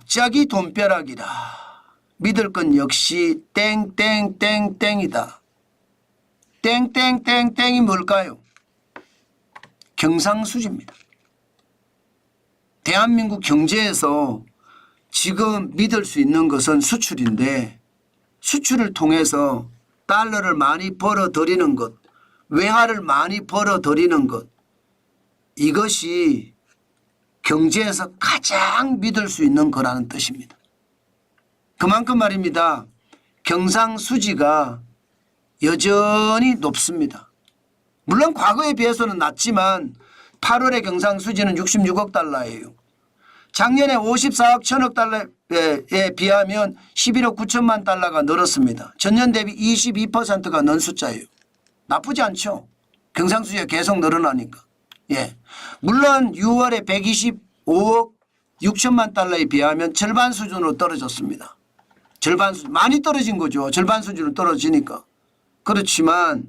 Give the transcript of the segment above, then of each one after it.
갑자기 돈벼락이라. 믿을 건 역시 땡땡땡땡이다. 땡땡땡땡이 뭘까요? 경상수지입니다. 대한민국 경제에서 지금 믿을 수 있는 것은 수출인데 수출을 통해서 달러를 많이 벌어들이는 것, 외화를 많이 벌어들이는 것, 이것이 경제에서 가장 믿을 수 있는 거라는 뜻입니다. 그만큼 말입니다. 경상수지가 여전히 높습니다. 물론 과거에 비해서는 낮지만 8월의 경상수지는 66억 달러예요. 작년에 54억 1000억 달러에 비하면 11억 9천만 달러가 늘었습니다. 전년 대비 22%가 는 숫자예요. 나쁘지 않죠. 경상수지가 계속 늘어나니까. 예. 물론 6월에 125억 6천만 달러에 비하면 절반 수준으로 떨어졌습니다. 절반 수준, 많이 떨어진 거죠. 절반 수준으로 떨어지니까. 그렇지만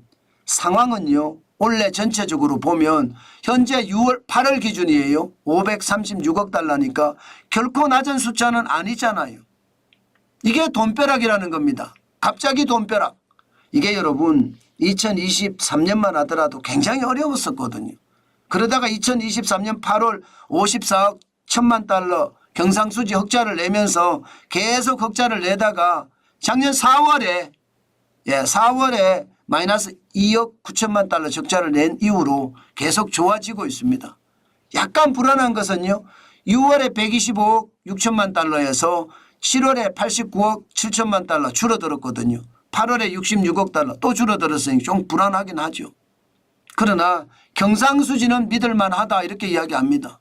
상황은요. 올해 전체적으로 보면 현재 8월 기준이에요. 536억 달러니까 결코 낮은 숫자는 아니잖아요. 이게 돈벼락이라는 겁니다. 갑자기 돈벼락. 이게 여러분 2023년만 하더라도 굉장히 어려웠었거든요. 그러다가 2023년 8월 54억 1000만 달러 경상수지 흑자를 내면서 계속 흑자를 내다가 작년 4월에 마이너스 2억 9천만 달러 적자를 낸 이후로 계속 좋아지고 있습니다. 약간 불안한 것은요. 6월에 125억 6천만 달러에서 7월에 89억 7천만 달러 줄어들었거든요. 8월에 66억 달러 또 줄어들었으니 좀 불안하긴 하죠. 그러나 경상수지는 믿을만하다 이렇게 이야기합니다.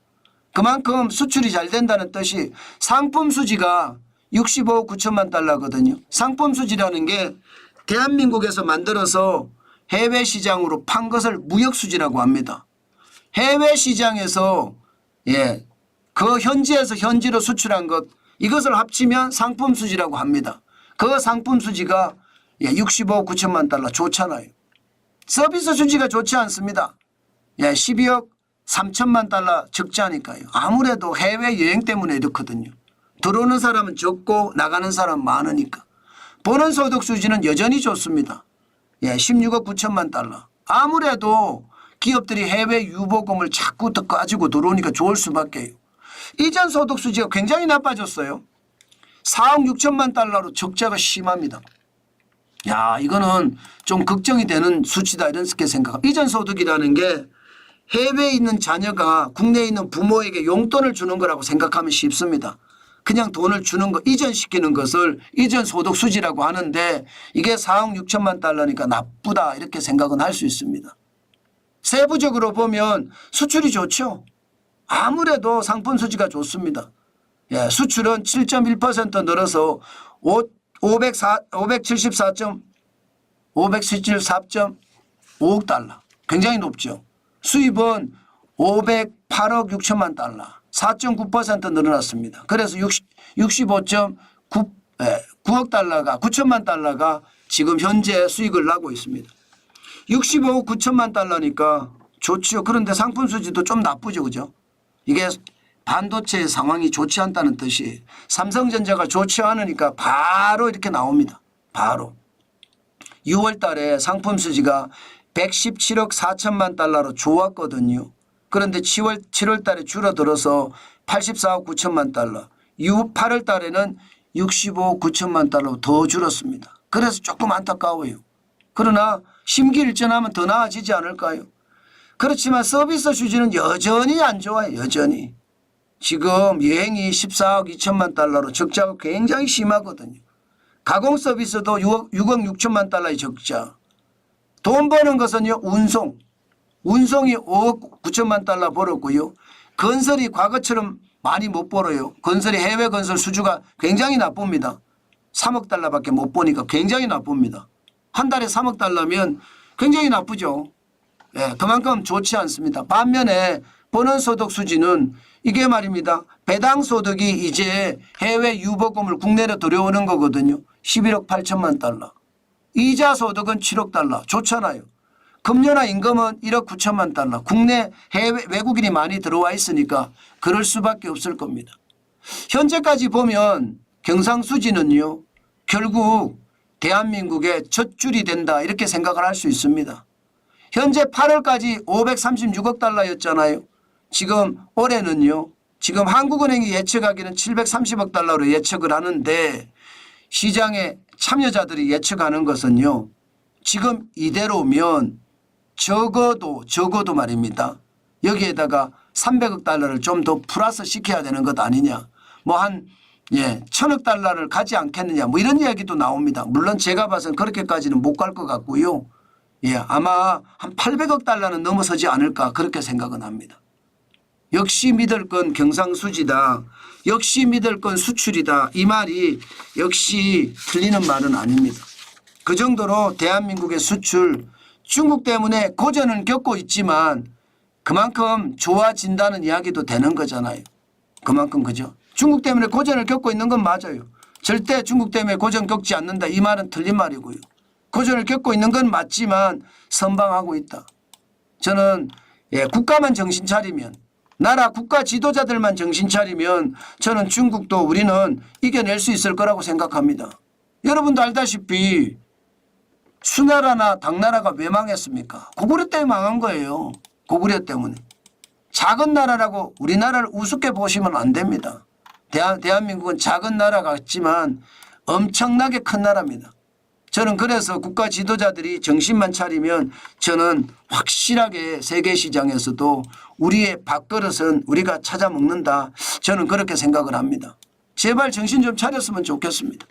그만큼 수출이 잘 된다는 뜻이 상품 수지가 65억 9천만 달러거든요. 상품 수지라는 게 대한민국에서 만들어서 해외 시장으로 판 것을 무역 수지라고 합니다. 해외 시장에서 그 현지에서 현지로 수출한 것 이것을 합치면 상품 수지라고 합니다. 그 상품 수지가 65억 9천만 달러 좋잖아요. 서비스 수지가 좋지 않습니다. 12억 3천만 달러 적자니까요. 아무래도 해외여행 때문에 이렇거든요. 들어오는 사람은 적고 나가는 사람은 많으니까. 버는 소득 수지는 여전히 좋습니다. 16억 9천만 달러. 아무래도 기업들이 해외 유보금을 자꾸 더 가지고 들어오니까 좋을 수밖에요. 이전 소득 수지가 굉장히 나빠졌어요. 4억 6천만 달러로 적자가 심합니다. 이거는 좀 걱정이 되는 수치다 이렇게 생각합니다. 이전 소득이라는 게 해외에 있는 자녀가 국내에 있는 부모에게 용돈을 주는 거라고 생각하면 쉽습니다. 그냥 돈을 주는 거 이전시키는 것을 이전 소득 수지라고 하는데 이게 4억 6천만 달러니까 나쁘다 이렇게 생각은 할 수 있습니다. 세부적으로 보면 수출이 좋죠. 아무래도 상품 수지가 좋습니다. 수출은 7.1% 늘어서 574.5억 달러. 굉장히 높죠. 수입은 508억 6천만 달러. 4.9% 늘어났습니다. 그래서 65.9억 달러가 9천만 달러가 지금 현재 수익을 나고 있습니다. 65억 9천만 달러니까 좋죠. 그런데 상품 수지도 좀 나쁘죠. 그죠? 이게 반도체 상황이 좋지 않다는 뜻이 삼성전자가 좋지 않으니까 바로 이렇게 나옵니다. 바로. 6월 달에 상품 수지가 117억 4천만 달러로 좋았거든요. 그런데 7월 달에 줄어들어서 84억 9천만 달러. 8월 달에는 65억 9천만 달러로 더 줄었습니다. 그래서 조금 안타까워요. 그러나 심기일전하면 더 나아지지 않을까요? 그렇지만 서비스 수지는 여전히 안 좋아요. 여전히. 지금 여행이 14억 2천만 달러로 적자가 굉장히 심하거든요. 가공 서비스도 6억 6천만 달러의 적자. 돈 버는 것은요. 운송이 5억 9천만 달러 벌었고요. 건설이 과거처럼 많이 못 벌어요. 건설이 해외 건설 수주가 굉장히 나쁩니다. 3억 달러밖에 못 보니까 굉장히 나쁩니다. 한 달에 3억 달러면 굉장히 나쁘죠. 그만큼 좋지 않습니다. 반면에 버는 소득 수지는 이게 말입니다. 배당 소득이 이제 해외 유보금을 국내로 들여오는 거거든요. 11억 8천만 달러. 이자 소득은 7억 달러. 좋잖아요. 금년화 임금은 1억 9천만 달러. 국내 해외 외국인이 많이 들어와 있으니까 그럴 수밖에 없을 겁니다. 현재까지 보면 경상수지는요 결국 대한민국의 젖줄이 된다 이렇게 생각을 할 수 있습니다. 현재 8월까지 536억 달러였잖아요. 지금 올해는요. 지금 한국은행이 예측하기는 730억 달러로 예측을 하는데 시장의 참여자들이 예측하는 것은요. 지금 이대로면 적어도 말입니다. 여기에다가 300억 달러를 좀 더 플러스 시켜야 되는 것 아니냐. 뭐 한 1000억 달러를 가지 않겠느냐 뭐 이런 이야기도 나옵니다. 물론 제가 봐서는 그렇게까지는 못 갈 것 같고요. 아마 한 800억 달러는 넘어서지 않을까 그렇게 생각은 합니다. 역시 믿을 건 경상수지다. 역시 믿을 건 수출이다. 이 말이 역시 틀리는 말은 아닙니다. 그 정도로 대한민국의 수출 중국 때문에 고전은 겪고 있지만 그만큼 좋아진다는 이야기도 되는 거잖아요. 그만큼 그죠. 중국 때문에 고전을 겪고 있는 건 맞아요. 절대 중국 때문에 고전 겪지 않는다. 이 말은 틀린 말이고요. 고전을 겪고 있는 건 맞지만 선방하고 있다. 저는 국가만 정신 차리면 나라 국가 지도자들만 정신 차리면 저는 중국도 우리는 이겨낼 수 있을 거라고 생각합니다. 여러분도 알다시피 수나라나 당나라가 왜 망했습니까? 고구려 때문에 망한 거예요. 고구려 때문에. 작은 나라라고 우리나라를 우습게 보시면 안 됩니다. 대한민국은 작은 나라 같지만 엄청나게 큰 나라입니다. 저는 그래서 국가 지도자들이 정신만 차리면 저는 확실하게 세계 시장에서도 우리의 밥그릇은 우리가 찾아 먹는다. 저는 그렇게 생각을 합니다. 제발 정신 좀 차렸으면 좋겠습니다.